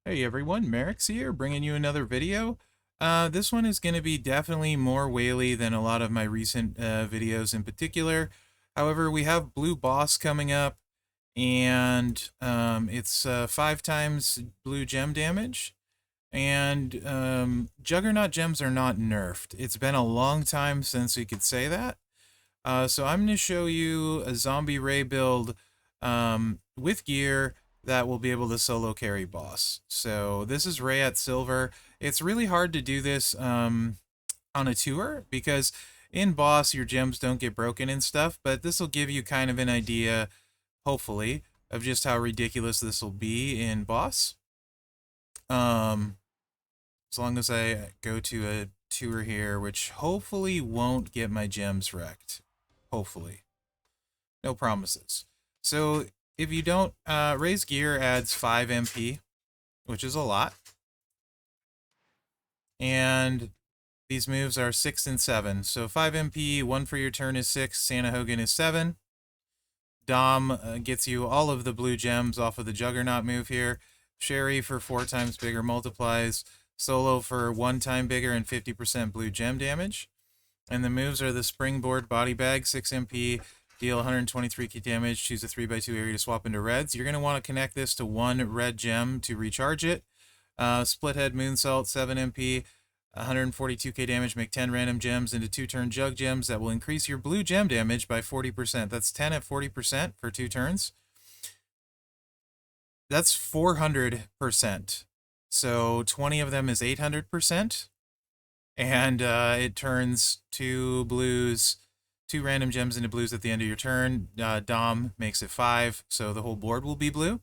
Hey everyone, Mherex here, bringing you another video. This one is going to be definitely more whaley than a lot of my recent videos in particular. However, we have Blue Boss coming up, and it's 5 times blue gem damage. And Juggernaut gems are not nerfed. It's been a long time since we could say that. So I'm going to show you a zombie Ray build with gear that will be able to solo carry boss. So this is Ray at silver. It's really hard to do this on a tour because in boss your gems don't get broken and stuff, but this will give you kind of an idea, hopefully, of just how ridiculous this will be in boss. As long as I go to a tour here, which hopefully won't get my gems wrecked. Hopefully. No promises. So if you don't, raise gear adds 5 MP, which is a lot. And these moves are 6 and 7. So 5 MP, 1 for your turn is 6, Santa Hogan is 7. Dom gets you all of the blue gems off of the Juggernaut move here. Sherry for 4 times bigger multiplies. Solo for 1 time bigger and 50% blue gem damage. And the moves are the Springboard Body Bag, 6 MP, deal 123k damage, choose a 3x2 area to swap into reds. You're going to want to connect this to 1 red gem to recharge it. Split Head Moonsault, 7 MP, 142k damage, make 10 random gems into 2 turn jug gems that will increase your blue gem damage by 40%. That's 10 at 40% for 2 turns. That's 400%. So 20 of them is 800%. And it turns 2 blues, 2 random gems into blues at the end of your turn. Dom makes it 5, so the whole board will be blue.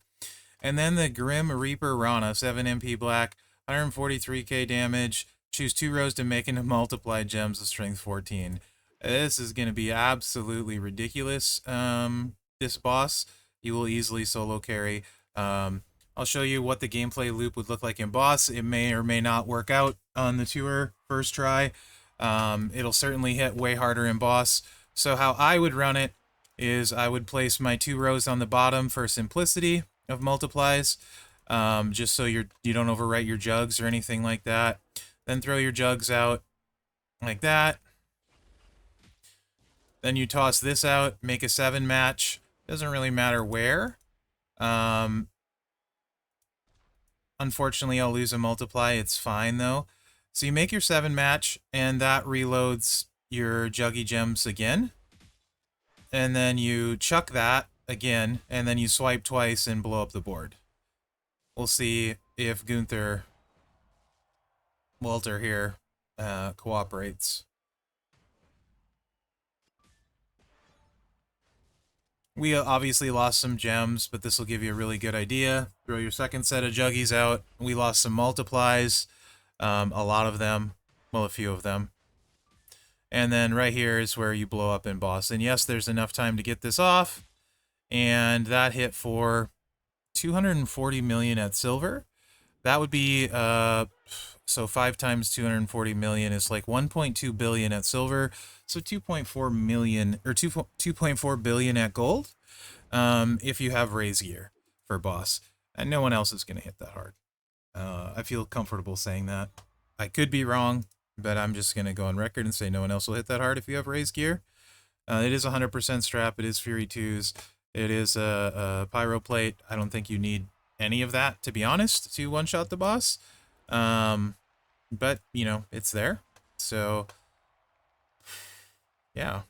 And then the Grim Reaper Rana, 7 MP black, 143k damage. Choose 2 rows to make into multiplied gems of strength 14. This is going to be absolutely ridiculous. This boss, you will easily solo carry. I'll show you what the gameplay loop would look like in boss. It may or may not work out on the tour first try. It'll certainly hit way harder in boss. So how I would run it is I would place my 2 rows on the bottom for simplicity of multiplies, just so you don't overwrite your jugs or anything like that. Then throw your jugs out like that. Then you toss this out, make a 7 match. Doesn't really matter where. Unfortunately, I'll lose a multiply. It's fine, though. So you make your 7 match, and that reloads your juggy gems again. And then you chuck that again, and then you swipe twice and blow up the board. We'll see if Gunther Walter here cooperates. We obviously lost some gems, but this will give you a really good idea. Throw your second set of juggies out. We lost some multiplies, a lot of them, well, a few of them. And then right here is where you blow up in boss. And yes, there's enough time to get this off. And that hit for 240 million at silver. That would be, so 5 times 240 million is like 1.2 billion at silver. So 2.4 million, or 2.4 billion at gold, if you have raise gear for boss. And no one else is going to hit that hard. I feel comfortable saying that. I could be wrong, but I'm just going to go on record and say no one else will hit that hard if you have raise gear. It is 100% strap. It is Fury 2s. It is a Pyro Plate. I don't think you need any of that, to be honest, to one-shot the boss. But, you know, it's there. So, yeah.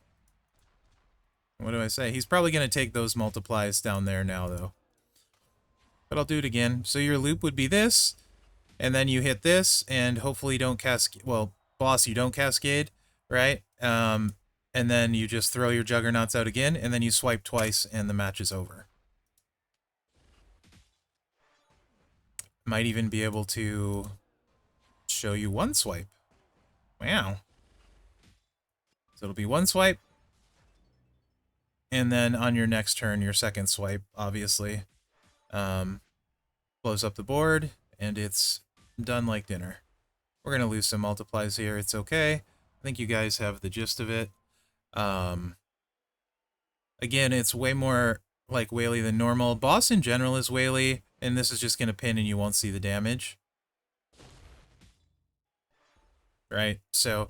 What do I say? He's probably going to take those multiplies down there now, though. But I'll do it again. So your loop would be this, and then you hit this, and hopefully you don't cascade. Well, boss, you don't cascade, right? And then you just throw your juggernauts out again, and then you swipe twice, and the match is over. Might even be able to show you 1 swipe. Wow. So it'll be 1 swipe, and then on your next turn, your second swipe, obviously, blows up the board, and it's done like dinner. We're going to lose some multiplies here. It's okay. I think you guys have the gist of it. Again, it's way more like whaley than normal. Boss in general is whaley, and this is just going to pin and you won't see the damage. Right, so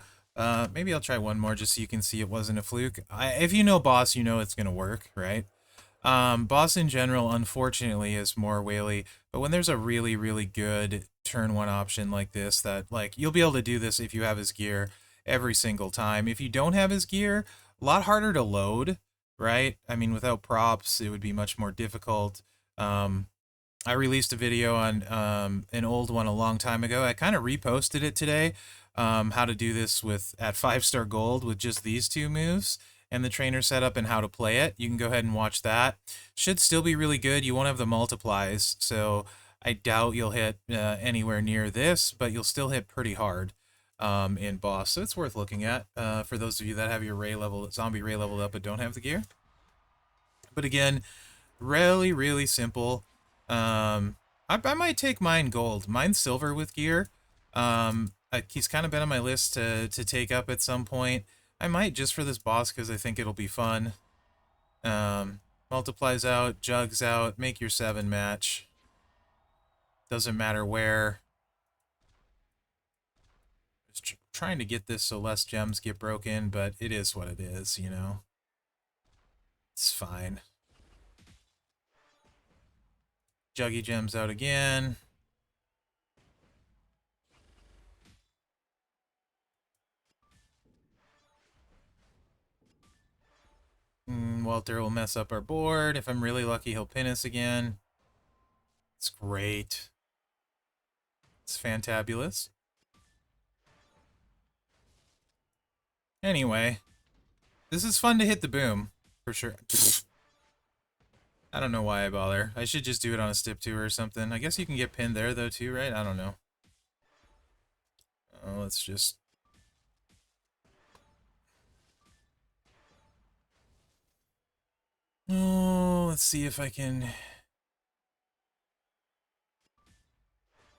maybe I'll try one more just so you can see it wasn't a fluke. If you know boss, you know it's going to work, right? Boss in general, unfortunately, is more whaley, but when there's a really, really good turn one option like this, that, like, you'll be able to do this if you have his gear every single time. If you don't have his gear, a lot harder to load, right? I mean, without props, it would be much more difficult. I released a video on an old one a long time ago. I kind of reposted it today, how to do this at 5-star gold with just these two moves and the trainer setup and how to play it. You can go ahead and watch that. Should still be really good. You won't have the multiplies, so I doubt you'll hit anywhere near this, but you'll still hit pretty hard in boss. So it's worth looking at for those of you that have your zombie Ray leveled up but don't have the gear. But again, really, really simple. I might take mine gold. Mine's silver with gear. He's kind of been on my list to take up at some point. I might just for this boss because I think it'll be fun. Multiplies out, jugs out, make your 7 match. Doesn't matter where. Just trying to get this so less gems get broken, but it is what it is, you know. It's fine. Juggy gems out again. Walter will mess up our board. If I'm really lucky, he'll pin us again. It's great. It's fantabulous. Anyway, this is fun to hit the boom, for sure. I don't know why I bother. I should just do it on a stip 2 or something. I guess you can get pinned there, though, too, right? I don't know. Let's just... Oh, let's see if I can...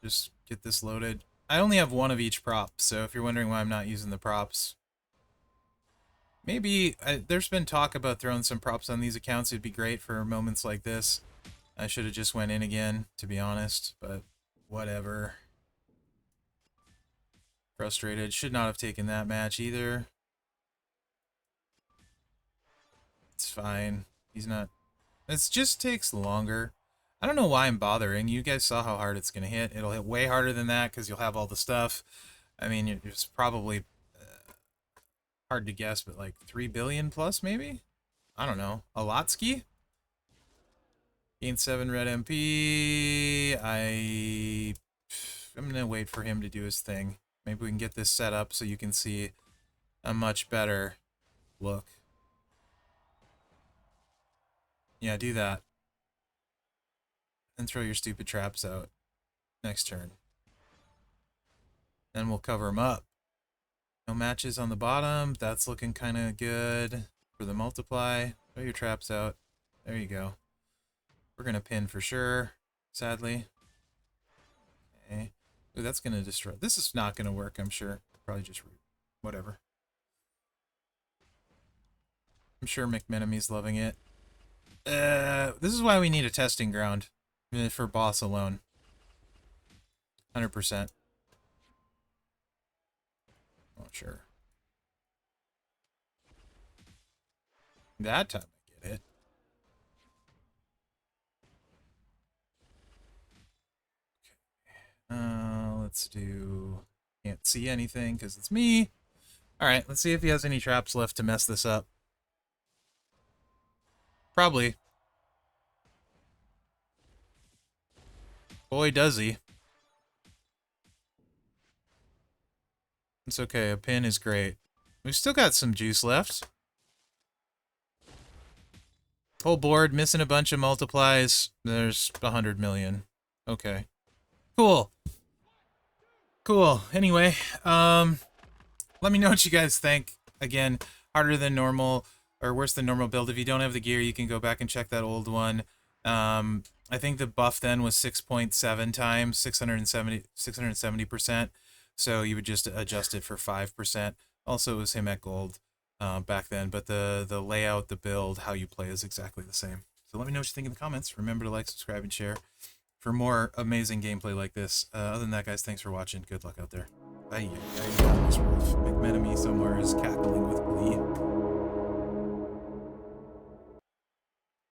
just get this loaded. I only have one of each prop, so if you're wondering why I'm not using the props... Maybe, there's been talk about throwing some props on these accounts. It'd be great for moments like this. I should have just went in again, to be honest, but whatever. Frustrated. Should not have taken that match either. It's fine. He's not... It just takes longer. I don't know why I'm bothering. You guys saw how hard it's going to hit. It'll hit way harder than that because you'll have all the stuff. I mean, it's probably... hard to guess, but like 3 billion plus, maybe? I don't know. A lot ski? Gain 7 red MP. I'm gonna wait for him to do his thing. Maybe we can get this set up so you can see a much better look. Yeah, do that. And throw your stupid traps out next turn. Then we'll cover them up. No matches on the bottom. That's looking kind of good for the multiply. Throw your traps out. There you go. We're going to pin for sure, sadly. Okay. Ooh, that's going to destroy. This is not going to work, I'm sure. Probably just whatever. I'm sure McMenemy's loving it. This is why we need a testing ground for boss alone. 100%. Oh, sure. That time I get it. Okay. Let's do... Can't see anything because it's me. Alright, let's see if he has any traps left to mess this up. Probably. Boy, does he. It's okay, a pin is great. We've still got some juice left. Whole board, missing a bunch of multiplies. There's 100 million. Okay. Cool. Cool. Anyway, let me know what you guys think. Again, harder than normal, or worse than normal build. If you don't have the gear, you can go back and check that old one. I think the buff then was 6.7 times, 670%. So you would just adjust it for 5%. Also, it was him at gold back then, but the layout, the build, how you play is exactly the same. So let me know what you think in the comments. Remember to like, subscribe, and share. for more amazing gameplay like this. Other than that, guys, thanks for watching. Good luck out there. This roof. McMenemy somewhere is cackling with glee.